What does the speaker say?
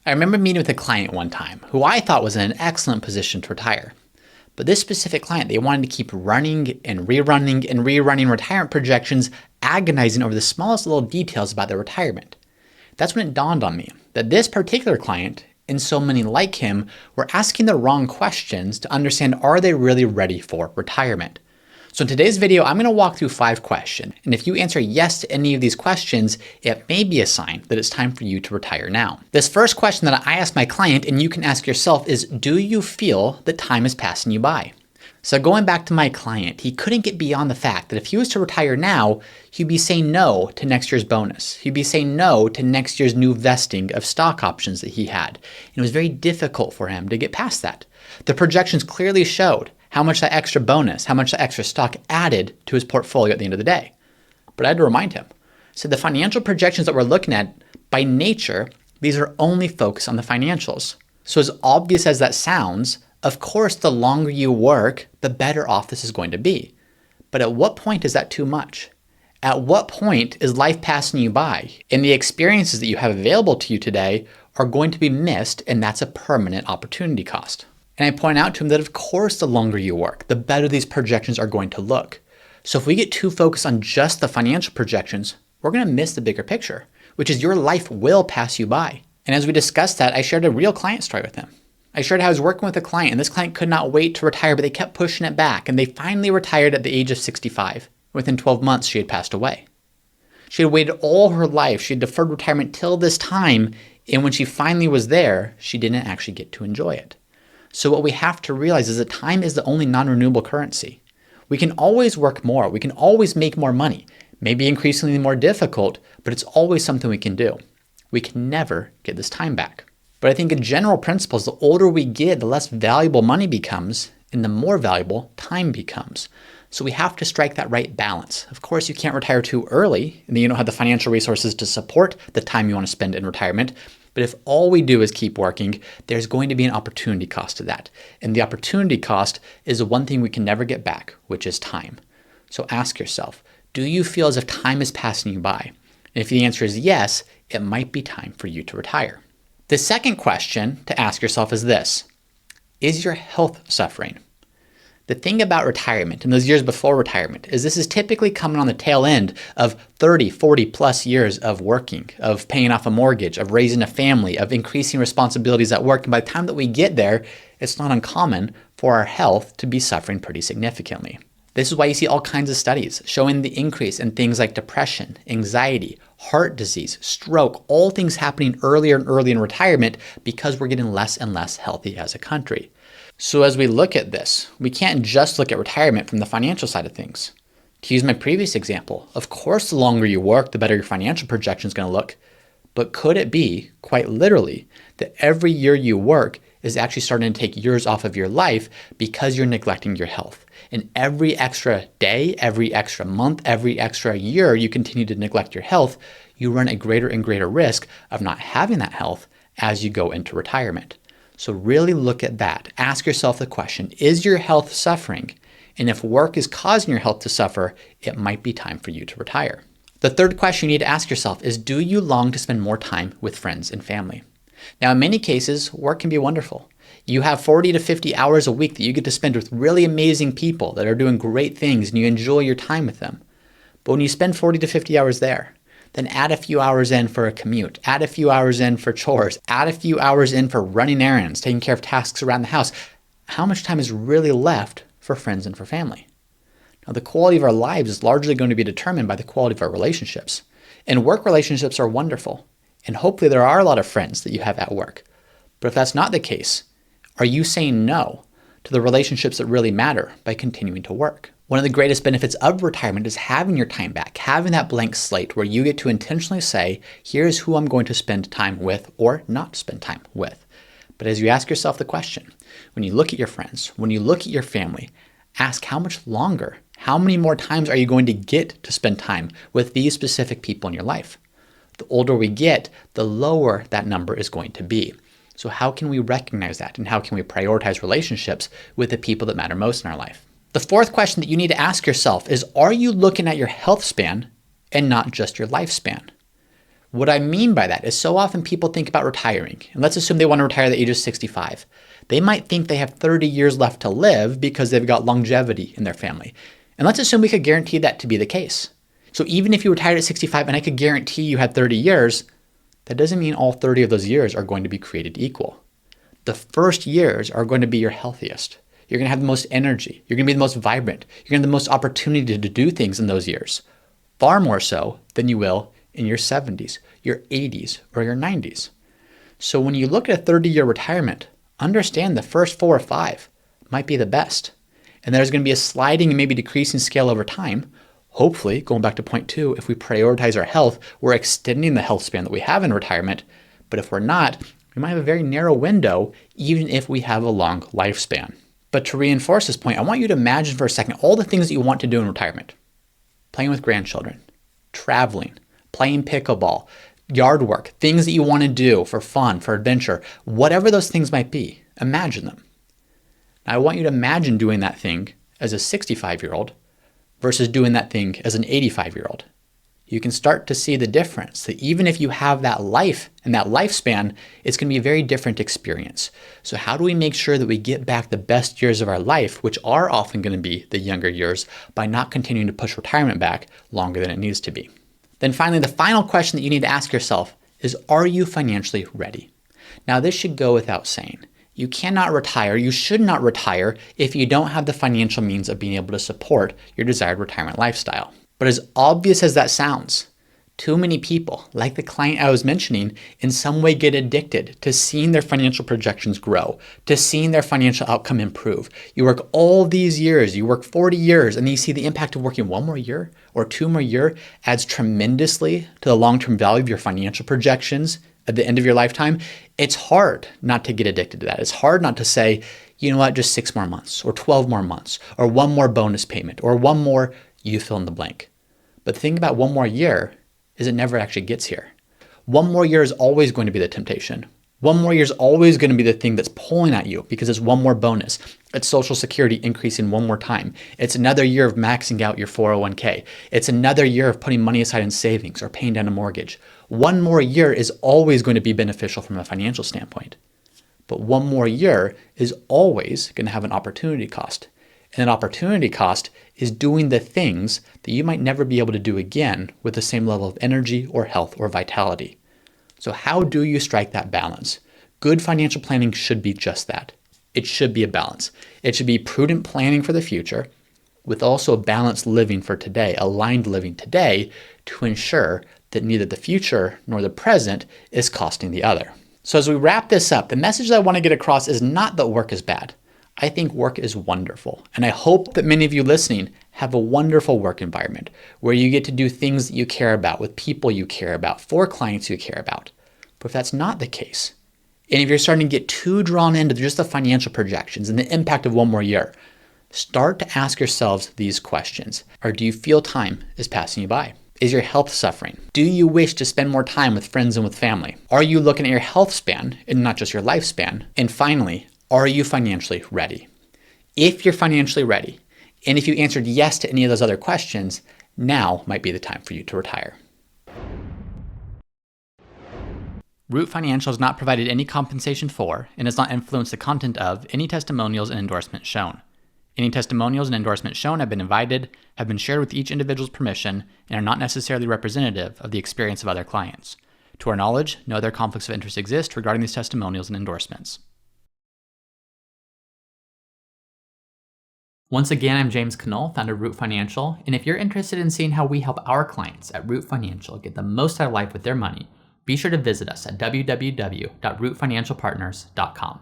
I remember meeting with a client one time who I thought was in an excellent position to retire. But this specific client, they wanted to keep running and rerunning retirement projections, agonizing over the smallest little details about their retirement. That's when it dawned on me that this particular client, and so many like him, were asking the wrong questions to understand, are they really ready for retirement? So in today's video, I'm going to walk through 5 questions. And if you answer yes to any of these questions, it may be a sign that it's time for you to retire now. This first question that I asked my client, and you can ask yourself, is do you feel that time is passing you by? So going back to my client, he couldn't get beyond the fact that if he was to retire now, he'd be saying no to next year's bonus. He'd be saying no to next year's new vesting of stock options that he had. And it was very difficult for him to get past that. The projections clearly showed how much that extra bonus, how much that extra stock added to his portfolio at the end of the day. But I had to remind him. So the financial projections that we're looking at, by nature, these are only focused on the financials. So as obvious as that sounds, of course, the longer you work, the better off this is going to be. But at what point is that too much? At what point is life passing you by and the experiences that you have available to you today are going to be missed, and that's a permanent opportunity cost? And I point out to him that of course the longer you work, the better these projections are going to look. So if we get too focused on just the financial projections, we're going to miss the bigger picture, which is your life will pass you by. And as we discussed that, I shared a real client story with him. I shared how I was working with a client, and this client could not wait to retire, but they kept pushing it back, and they finally retired at the age of 65. Within 12 months, she had passed away. She had waited all her life. She had deferred retirement till this time, and when she finally was there, she didn't actually get to enjoy it. So what we have to realize is that time is the only non-renewable currency. We can always work more. We can always make more money. Maybe increasingly more difficult, but it's always something we can do. We can never get this time back. But I think a general principle is the older we get, the less valuable money becomes, and the more valuable time becomes. So we have to strike that right balance. Of course, you can't retire too early, and then you don't have the financial resources to support the time you want to spend in retirement. But if all we do is keep working, there's going to be an opportunity cost to that. And the opportunity cost is the one thing we can never get back, which is time. So ask yourself, do you feel as if time is passing you by? And if the answer is yes, it might be time for you to retire. The second question to ask yourself is this: is your health suffering? The thing about retirement and those years before retirement is this is typically coming on the tail end of 30, 40 plus years of working, of paying off a mortgage, of raising a family, of increasing responsibilities at work. And by the time that we get there, it's not uncommon for our health to be suffering pretty significantly. This is why you see all kinds of studies showing the increase in things like depression, anxiety, heart disease, stroke, all things happening earlier and earlier in retirement because we're getting less and less healthy as a country. So as we look at this, we can't just look at retirement from the financial side of things. To use my previous example, of course, the longer you work, the better your financial projection is going to look. But could it be, quite literally, that every year you work is actually starting to take years off of your life because you're neglecting your health? And every extra day, every extra month, every extra year you continue to neglect your health, you run a greater and greater risk of not having that health as you go into retirement. So really look at that. Ask yourself the question, is your health suffering? And if work is causing your health to suffer, it might be time for you to retire. The third question you need to ask yourself is, do you long to spend more time with friends and family? Now, in many cases, work can be wonderful. You have 40 to 50 hours a week that you get to spend with really amazing people that are doing great things, and you enjoy your time with them. But when you spend 40 to 50 hours there, then add a few hours in for a commute, add a few hours in for chores, add a few hours in for running errands, taking care of tasks around the house. How much time is really left for friends and for family? Now, the quality of our lives is largely going to be determined by the quality of our relationships. And work relationships are wonderful. And hopefully there are a lot of friends that you have at work. But if that's not the case, are you saying no to the relationships that really matter by continuing to work? One of the greatest benefits of retirement is having your time back, having that blank slate where you get to intentionally say, here's who I'm going to spend time with or not spend time with. But as you ask yourself the question, when you look at your friends, when you look at your family, ask how much longer, how many more times are you going to get to spend time with these specific people in your life? The older we get, the lower that number is going to be. So how can we recognize that, and how can we prioritize relationships with the people that matter most in our life? The fourth question that you need to ask yourself is, are you looking at your health span and not just your lifespan? What I mean by that is so often people think about retiring, and let's assume they want to retire at the age of 65. They might think they have 30 years left to live because they've got longevity in their family. And let's assume we could guarantee that to be the case. So even if you retired at 65 and I could guarantee you had 30 years, that doesn't mean all 30 of those years are going to be created equal. The first years are going to be your healthiest. You're going to have the most energy. You're going to be the most vibrant. You're going to have the most opportunity to do things in those years. Far more so than you will in your 70s, your 80s, or your 90s. So when you look at a 30-year retirement, understand the first 4 or 5 might be the best. And there's going to be a sliding and maybe decreasing scale over time. Hopefully, going back to point 2, if we prioritize our health, we're extending the health span that we have in retirement. But if we're not, we might have a very narrow window, even if we have a long lifespan. But to reinforce this point, I want you to imagine for a second all the things that you want to do in retirement. Playing with grandchildren, traveling, playing pickleball, yard work, things that you want to do for fun, for adventure, whatever those things might be, imagine them. Now, I want you to imagine doing that thing as a 65-year-old versus doing that thing as an 85-year-old. You can start to see the difference, that even if you have that life and that lifespan, it's going to be a very different experience. So how do we make sure that we get back the best years of our life, which are often going to be the younger years, by not continuing to push retirement back longer than it needs to be? Then finally, the final question that you need to ask yourself is, are you financially ready? Now, this should go without saying. You cannot retire, you should not retire if you don't have the financial means of being able to support your desired retirement lifestyle. But as obvious as that sounds, too many people, like the client I was mentioning, in some way get addicted to seeing their financial projections grow, to seeing their financial outcome improve. You work all these years, you work 40 years, and then you see the impact of working 1 more year or 2 more years adds tremendously to the long-term value of your financial projections at the end of your lifetime. It's hard not to get addicted to that. It's hard not to say, you know what, just 6 more months or 12 more months or 1 more bonus payment or 1 more, you fill in the blank. But the thing about 1 more year is it never actually gets here. 1 more year is always going to be the temptation. 1 more year is always going to be the thing that's pulling at you because it's 1 more bonus. It's Social Security increasing 1 more time. It's another year of maxing out your 401k. It's another year of putting money aside in savings or paying down a mortgage. 1 more year is always going to be beneficial from a financial standpoint. But 1 more year is always going to have an opportunity cost. And an opportunity cost is doing the things that you might never be able to do again with the same level of energy or health or vitality. So how do you strike that balance? Good financial planning should be just that. It should be a balance. It should be prudent planning for the future with also balanced living for today, aligned living today, to ensure that neither the future nor the present is costing the other. So as we wrap this up, the message that I want to get across is not that work is bad. I think work is wonderful, and I hope that many of you listening have a wonderful work environment where you get to do things that you care about with people you care about, for clients you care about. But if that's not the case, and if you're starting to get too drawn into just the financial projections and the impact of 1 more year, start to ask yourselves these questions. Or do you feel time is passing you by? Is your health suffering? Do you wish to spend more time with friends and with family? Are you looking at your health span and not just your lifespan? And finally, are you financially ready? If you're financially ready, and if you answered yes to any of those other questions, now might be the time for you to retire. Root Financial has not provided any compensation for and has not influenced the content of any testimonials and endorsements shown. Any testimonials and endorsements shown have been invited, have been shared with each individual's permission, and are not necessarily representative of the experience of other clients. To our knowledge, no other conflicts of interest exist regarding these testimonials and endorsements. Once again, I'm James Knoll, founder of Root Financial, and if you're interested in seeing how we help our clients at Root Financial get the most out of life with their money, be sure to visit us at www.rootfinancialpartners.com.